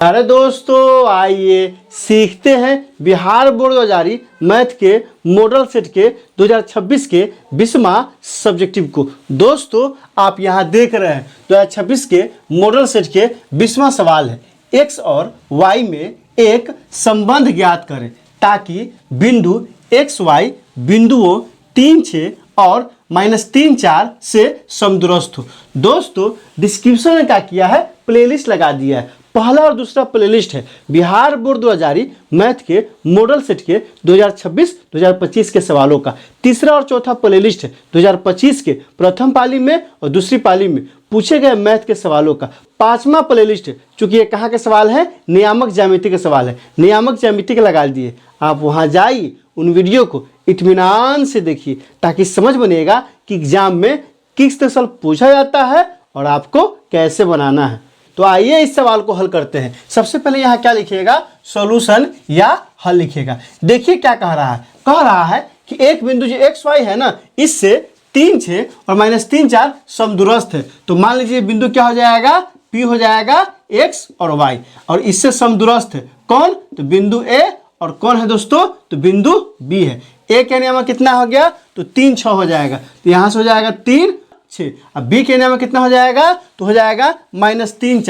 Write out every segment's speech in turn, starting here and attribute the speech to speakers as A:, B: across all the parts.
A: अरे दोस्तों आइए सीखते हैं बिहार बोर्ड जारी मैथ के मॉडल सेट के 2026 के 20वां सब्जेक्टिव को। दोस्तों आप यहां देख रहे हैं 2026 के मॉडल सेट के 20वां सवाल है, x और y में एक संबंध ज्ञात करें ताकि बिंदु x y बिंदुओं 3 6 और -3 4 से समदूरस्थ हो। दोस्तों डिस्क्रिप्शन में क्या किया है, प्लेलिस्ट लगा दिया है। पहला और दूसरा प्लेलिस्ट है बिहार बोर्ड जारी मैथ के मॉडल सेट के 2026-2025 के सवालों का। तीसरा और चौथा प्लेलिस्ट है 2025 के प्रथम पाली में और दूसरी पाली में पूछे गए मैथ के सवालों का। पांचवा प्लेलिस्ट है, चूंकि ये कहाँ के सवाल है, नियामक ज्यामिति के सवाल है, नियामक ज्यामिति के लगा दिए। आप वहाँ जाइए, उन वीडियो को इत्मीनान से देखिए ताकि समझ बनेगा कि एग्जाम में किस तरह पूछा जाता है और आपको कैसे बनाना है। तो आइए इस सवाल को हल करते हैं। सबसे पहले यहाँ क्या लिखिएगा, सॉल्यूशन या हल लिखिएगा। देखिए क्या कह रहा है कि एक बिंदु जो एक्स वाई है ना, इससे 3 6 और -3 4 समदूरस्थ है। तो मान लीजिए बिंदु क्या हो जाएगा, P हो जाएगा x और y, और इससे समदूरस्थ है कौन, तो बिंदु A, और कौन है दोस्तों, तो बिंदु B है। A के नियम में कितना हो गया, तो 3 6 हो जाएगा, तो यहाँ से हो जाएगा 3 6। अब B के नियम में कितना हो जाएगा, तो हो जाएगा -3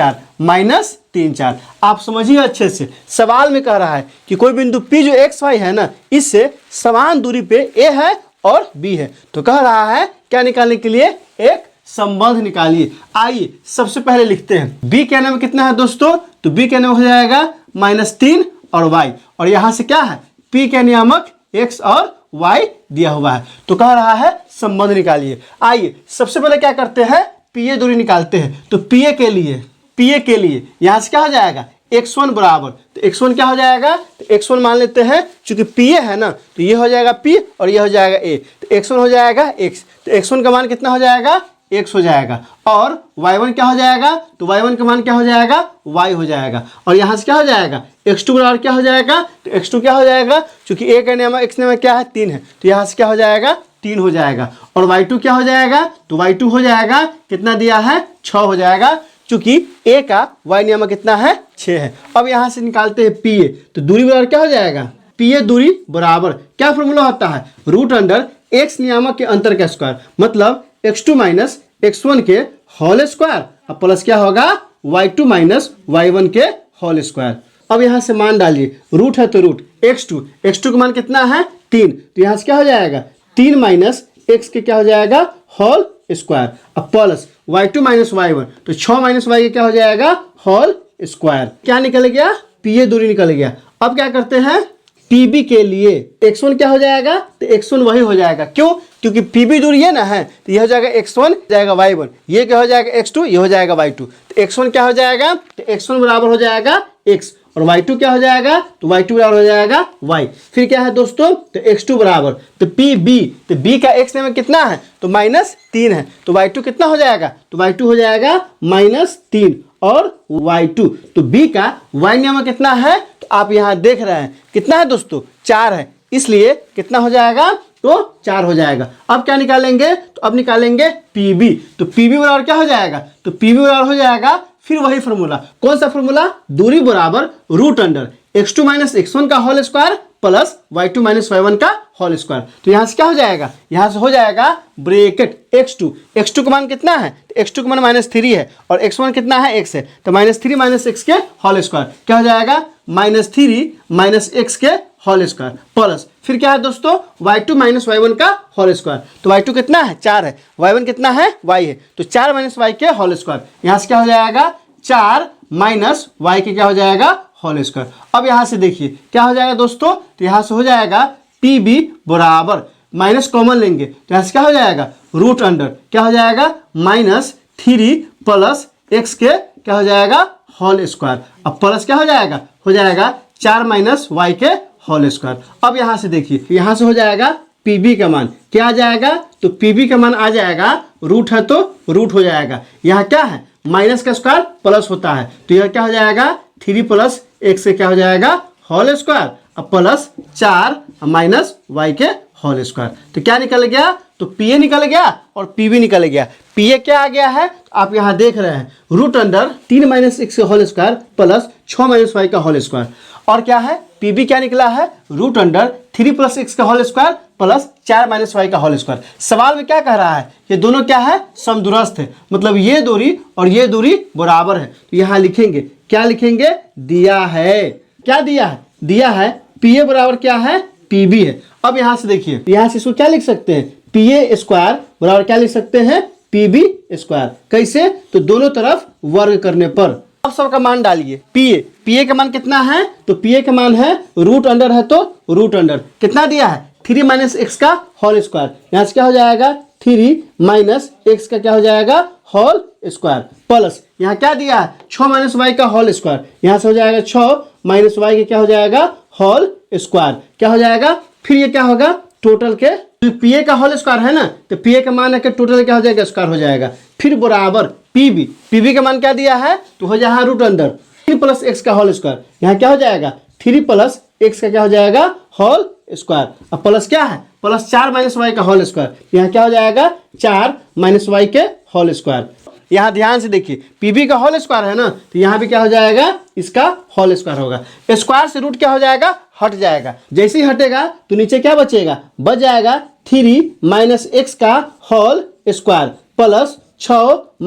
A: 4। आप समझिए अच्छे से, सवाल में कह रहा है कि कोई बिंदु P जो x y है ना, इससे समान दूरी पे A है और B है। तो कह रहा है क्या निकालने के लिए, एक संबंध निकालिए। आइए सबसे पहले लिखते हैं B के नियम में कितना है दोस्तों, तो B के नियम हो जाएगा -3 और y, और यहाँ से क्या है, P के नियामक x और y दिया हुआ है। तो कह रहा है संबंध निकालिए। आइए सबसे पहले क्या करते हैं, PA दूरी निकालते हैं। तो PA के लिए यहाँ से क्या हो जाएगा, x1 बराबर, तो x1 क्या हो जाएगा, तो x1 मान लेते हैं, चूंकि PA है ना, तो ये हो जाएगा P और ये हो जाएगा A, तो x1 हो जाएगा x, तो x1 का मान कितना हो जाएगा, x हो जाएगा, और y1 क्या हो जाएगा, तो y1 का मान क्या हो जाएगा, y हो जाएगा, और यहाँ से क्या हो जाएगा, x2 बराबर क्या हो जाएगा, तो x2 क्या हो जाएगा, चूंकि a का नियम x नियम क्या है 3 है, तो यहाँ से क्या हो जाएगा, 3 हो जाएगा, और y2 क्या हो जाएगा, तो y2 हो जाएगा, कितना दिया है, 6 हो जाएगा, चूंकि a का y नियम कितना है, 6 है। अब यहाँ से निकालते हैं PA, तो दूरी बराबर क्या हो जाएगा, PA दूरी बराबर क्या फॉर्मूला होता है, √x नियामक के अंतर का स्क्वायर, मतलब x2 माइनस x1 के होल स्क्वायर, अब प्लस क्या होगा, y2 माइनस y1 के होल स्क्वायर। अब यहाँ से मान डालिए, रूट है तो रूट x2 का मान कितना है, 3, तो यहाँ से क्या हो जाएगा, 3 माइनस x के क्या हो जाएगा, होल स्क्वायर, अब प्लस y2 माइनस y1, तो 6 माइनस y के क्या हो जाएगा, होल स्क्वायर। क्या निकल गया, PA दूरी निकल गया। अब क्या करते हैं, PB के लिए x1 क्या हो जाएगा, तो x1 वही हो जाएगा, क्यों, क्योंकि PB दूरी है ना है, तो ये हो जाएगा x1 जाएगा y1, ये क्या हो जाएगा x2, ये हो जाएगा y2, तो x1 क्या हो जाएगा, तो x1 बराबर हो जाएगा x, और y2 क्या हो जाएगा, तो y2 बराबर हो जाएगा y। फिर क्या है दोस्तों, तो x2 बराबर, तो PB, तो B का x में कितना है, तो -3 है, तो y2 कितना हो जाएगा, तो y2 हो जाएगा -3 और y2, तो B का y नियम कितना है, तो आप यहाँ देख रहे हैं कितना है दोस्तों, 4 है, इसलिए कितना हो जाएगा, तो 4 हो जाएगा। अब क्या निकालेंगे, तो अब निकालेंगे PB, तो PB बराबर क्या हो जाएगा, तो PB बराबर हो जाएगा फिर वही फॉर्मूला, कौन सा फॉर्मूला, दूरी बराबर √x2 माइनस x1 का whole square plus y2 minus y1 का होल स्क्वायर। तो यहाँ से क्या हो जाएगा, यहाँ से हो जाएगा ब्रैकेट x2 का मान कितना है, तो x2 का मान -3 है, और x1 कितना है, x है, तो -3 माइनस x के होल स्क्वायर क्या हो जाएगा, -3 माइनस x के होल स्क्वायर प्लस फिर क्या है दोस्तों, y2 माइनस y1 का होल स्क्वायर, तो y2 कितना है, 4 है, y1 कितना है, y है, तो 4 माइनस y के होल स्क्वायर, यहाँ से क्या हो जाएगा, 4 माइनस y के क्या हो जाएगा, होल स्क्वायर। अब यहाँ से देखिए क्या हो जाएगा दोस्तों, तो यहाँ से हो जाएगा PB बराबर, माइनस कॉमन लेंगे, तो यहाँ से क्या हो जाएगा, √, क्या हो जाएगा, -3 प्लस x के क्या हो जाएगा, होल स्क्वायर, अब प्लस क्या हो जाएगा 4 माइनस y के होल स्क्वायर। अब यहाँ से देखिए, यहाँ से हो जाएगा PB का मान क्या आ जाएगा, तो PB का मान आ जाएगा, रूट है तो रूट हो जाएगा, यहाँ क्या है, माइनस का स्क्वायर प्लस होता है, तो यह क्या हो जाएगा, 3 प्लस x से क्या हो जाएगा, होल स्क्वायर, अब प्लस 4 माइनस y के होल स्क्वायर। तो क्या निकल गया, तो PA निकल गया और PB निकल गया। पी ए क्या आ गया है, आप यहाँ देख रहे हैं रूट अंडर 3 - x का होल स्क्वायर प्लस 6 - y का होल स्क्वायर। और क्या है, पी बी क्या निकला है, रूट अंडर 3 + x का होल स्क्वायर प्लस 4 - y का होल स्क्वायर। सवाल में क्या कह रहा है, ये दोनों क्या है, समदूरस्थ है, मतलब ये दूरी और ये दूरी बराबर है। तो यहाँ लिखेंगे, क्या लिखेंगे, दिया है, क्या दिया है, दिया है पी ए बराबर क्या है, पी बी है। अब यहाँ से देखिए, यहाँ से इसको क्या लिख सकते हैं, पी ए स्क्वायर बराबर क्या लिख सकते हैं, पी बी स्क्वायर। कैसे, तो दोनों तरफ वर्ग करने पर। अब सबका मान डालिए, पी ए का मान कितना है, तो पी ए का मान है रूट अंडर है तो रूट अंडर कितना दिया है, 3 - x का होल स्क्वायर। यहाँ से क्या हो जाएगा, 3 - x का क्या हो जाएगा, होल स्क्वायर प्लस यहाँ क्या दिया है, 6 - y का होल स्क्वायर। यहाँ से हो जाएगा 6 - y के क्या हो जाएगा, होल स्क्वायर। क्या हो जाएगा, फिर ये क्या होगा, टोटल के पी ए का होल स्क्वायर है ना, तो पी ए का मान है कि टोटल क्या हो जाएगा, स्क्वायर हो जाएगा। फिर बराबर पी बी का मान क्या दिया है, तो हो जाएगा रूट अंडर 3 + x का होल स्क्वायर। यहाँ क्या हो जाएगा, 3 + x का क्या हो जाएगा, होल स्क्वायर। अब प्लस क्या है, प्लस 4 - y का होल स्क्वायर। यहाँ क्या हो जाएगा, 4 - y के होल स्क्वायर। यहाँ ध्यान से देखिए, पी बी का होल स्क्वायर है ना, तो यहाँ भी क्या हो जाएगा, इसका होल स्क्वायर होगा। स्क्वायर से रूट क्या हो जाएगा, हट जाएगा। जैसे ही हटेगा तो नीचे क्या बचेगा, बच जाएगा 3 - x का होल स्क्वायर प्लस 6 -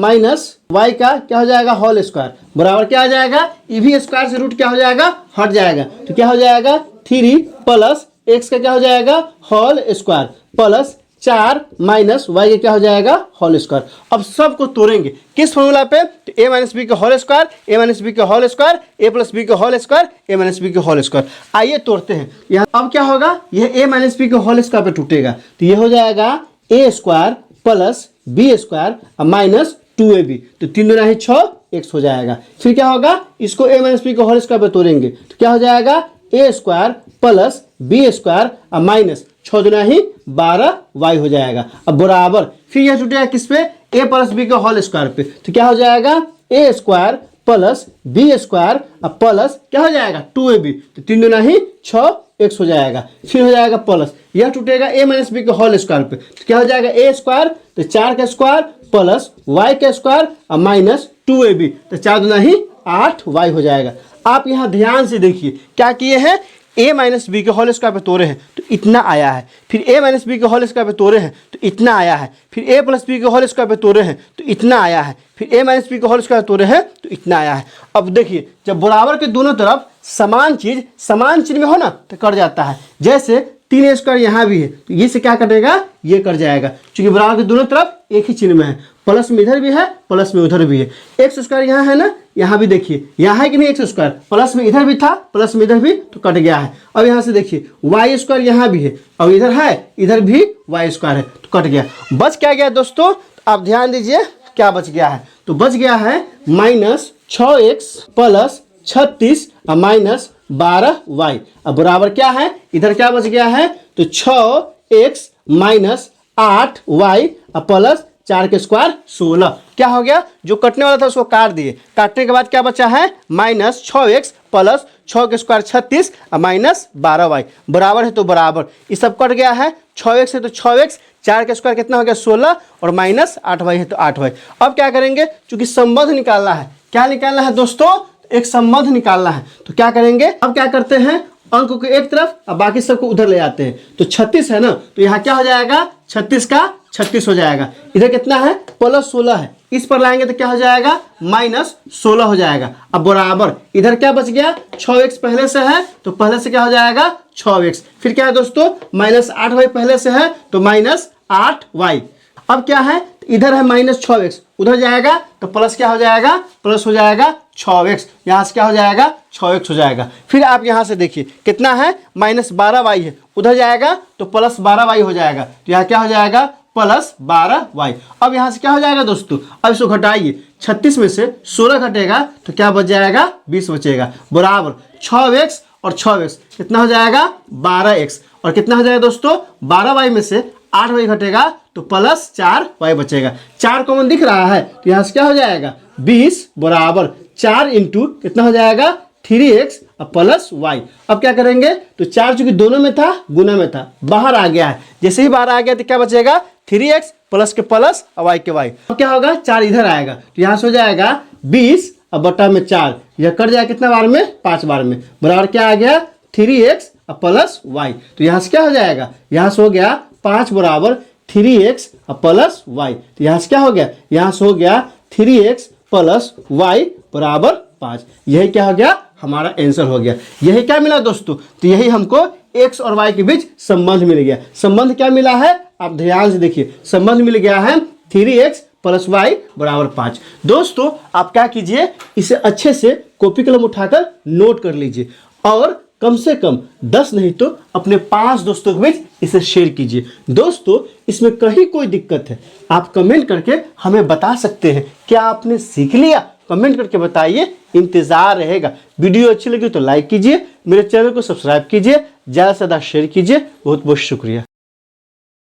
A: y का क्या हो जाएगा, होल स्क्वायर बराबर क्या आ जाएगा, ये भी स्क्वायर से रूट क्या हो जाएगा, हट जाएगा। तो क्या हो जाएगा, 3 + x का क्या हो जाएगा, होल स्क्वायर प्लस 4 - y के क्या हो जाएगा, होल स्क्वायर। अब सबको तोड़ेंगे किस फॉर्मूला पे, तो a - b का होल स्क्वायर, a - b का होल स्क्वायर, a + b का होल स्क्वायर, a - b का होल स्क्वायर। आइए तोड़ते हैं। यहाँ अब क्या होगा, यह a - b का होल स्क्वायर पे टूटेगा, तो ये हो जाएगा a square plus b square minus 2ab, तो 3 दूना ही 6x हो जाएगा। फिर क्या होगा, इसको a - b का होल स्क्वायर पे तोड़ेंगे, तो क्या हो जाएगा, a square plus b square minus 6 दूना ही 12y हो जाएगा। अब बराबर फिर यह टूटेगा किस पे, a + b का होल स्क्वायर पे, तो क्या हो जाएगा, a square plus b square plus क्या हो जाएगा, 2ab, तो 3 दूना ही 6x हो जाएगा। फिर हो जाएगा प्लस, यह टूटेगा a - b का होल स्क्वायर पे, तो क्या हो जाएगा, a स्क्वायर तो 4 का स्क्वायर प्लस y का स्क्वायर माइनस 2ab, तो 4 दूना ही 8y हो जाएगा। आप यहाँ ध्यान से देखिए क्या किए हैं, a - b के होल स्क्वायर पे तोड़े हैं तो इतना आया है, फिर a - b के होल स्क्वायर पे तोड़े हैं तो इतना आया है, फिर a + b के होल स्क्वायर पे तोड़े हैं तो इतना आया है, फिर a - b के होल स्क्वायर पे तोड़े हैं तो इतना आया है। अब देखिए, जब बराबर के दोनों तरफ समान चीज में हो ना तो कट जाता है। जैसे 3 स्क्वायर यहाँ भी है तो ये से क्या कटेगा, ये कट जाएगा, क्योंकि बराबर के दोनों तरफ एक ही चिन्ह में है, प्लस में इधर भी है प्लस में उधर भी है। एक्स स्क्वायर यहाँ है ना, यहाँ भी देखिए यहाँ है कि नहीं, एक्स स्क्वायर प्लस में इधर भी था प्लस में इधर भी, तो कट गया है। अब यहाँ से देखिए वाई स्क्वायर यहाँ भी है और इधर है, इधर भी वाई स्क्वायर है तो कट गया। बच क्या गया दोस्तों, आप ध्यान दीजिए क्या बच गया है, तो बच गया है -6x प्लस 36 माइनस 12y। अब बराबर क्या है, इधर क्या बच गया है, तो 6x माइनस 8y प्लस 4 के स्क्वायर 16। क्या हो गया, जो कटने वाला था उसको काट दिए, काटने के बाद क्या बचा है, -6x प्लस 6 के स्क्वायर 36 माइनस 12y बराबर है, तो बराबर ये सब कट गया है। 6x है तो 6x, 4 के स्क्वायर कितना हो गया 16 और माइनस 8y है तो 8y। अब क्या करेंगे, चूंकि संबंध निकालना है, क्या निकालना है दोस्तों, एक संबंध निकालना है, तो क्या करेंगे, अब क्या करते हैं, अंक को एक तरफ और बाकी सबको उधर ले जाते हैं। तो 36 है ना, तो यहाँ क्या हो जाएगा, 36 का 36 हो जाएगा। इधर कितना है, प्लस 16 है, इस पर लाएंगे तो क्या हो जाएगा, -16 हो जाएगा। अब बराबर इधर क्या बच गया, 6x पहले से है तो पहले से क्या हो जाएगा 6x, फिर क्या है दोस्तों -8y पहले से है तो -8y। अब क्या है, इधर है -6x, उधर जाएगा तो प्लस क्या हो जाएगा, प्लस हो जाएगा 6x, यहाँ से क्या हो जाएगा 6x हो जाएगा। फिर आप यहाँ से देखिए कितना है, -12y है, उधर जाएगा तो +12y हो जाएगा, तो यहाँ क्या हो जाएगा +12y। अब यहाँ से क्या हो जाएगा दोस्तों, अब इसको घटाइए, 36 में से 16 घटेगा तो क्या बच जाएगा, 20 बचेगा, बराबर 6x और 6x कितना हो जाएगा 12x, और कितना हो जाएगा दोस्तों 12y में से 8y घटेगा तो +4y बचेगा। 4 कॉमन दिख रहा है तो यहाँ से क्या हो जाएगा 20 बराबर 4 इंटू कितना हो जाएगा 3x प्लस y। अब क्या करेंगे, तो 4 चूंकि दोनों में था गुना में था, बाहर आ गया है, जैसे ही बाहर आ गया तो क्या बचेगा 3x प्लस के प्लस और वाई के वाई। अब क्या होगा, 4 इधर आएगा तो यहाँ से हो जाएगा 20 और बटा में 4, यह कट जाएगा कितना बार में, 5 बार में, बराबर क्या आ गया 3x और प्लस वाई। तो यहाँ से क्या हो जाएगा, यहाँ से हो गया 5 बराबर 3x और प्लस वाई। तो यहाँ से क्या हो गया, यहाँ से हो गया 3x प्लस वाई बराबर 5। यही क्या हो गया, हमारा आंसर हो गया। यही क्या मिला दोस्तों, तो यही हमको x और y के बीच संबंध मिल गया। संबंध क्या मिला है, आप ध्यान से देखिए, संबंध मिल गया है 3x प्लस वाई बराबर 5। दोस्तों आप क्या कीजिए, इसे अच्छे से कॉपी कलम उठाकर नोट कर लीजिए और कम से कम 10 नहीं तो अपने 5 दोस्तों के बीच इसे शेयर कीजिए। दोस्तों इसमें कहीं कोई दिक्कत है आप कमेंट करके हमें बता सकते हैं, क्या आपने सीख लिया, कमेंट करके बताइए, इंतजार रहेगा। वीडियो अच्छी लगी तो लाइक कीजिए, मेरे चैनल को सब्सक्राइब कीजिए, ज़्यादा से ज़्यादा शेयर कीजिए। बहुत बहुत शुक्रिया।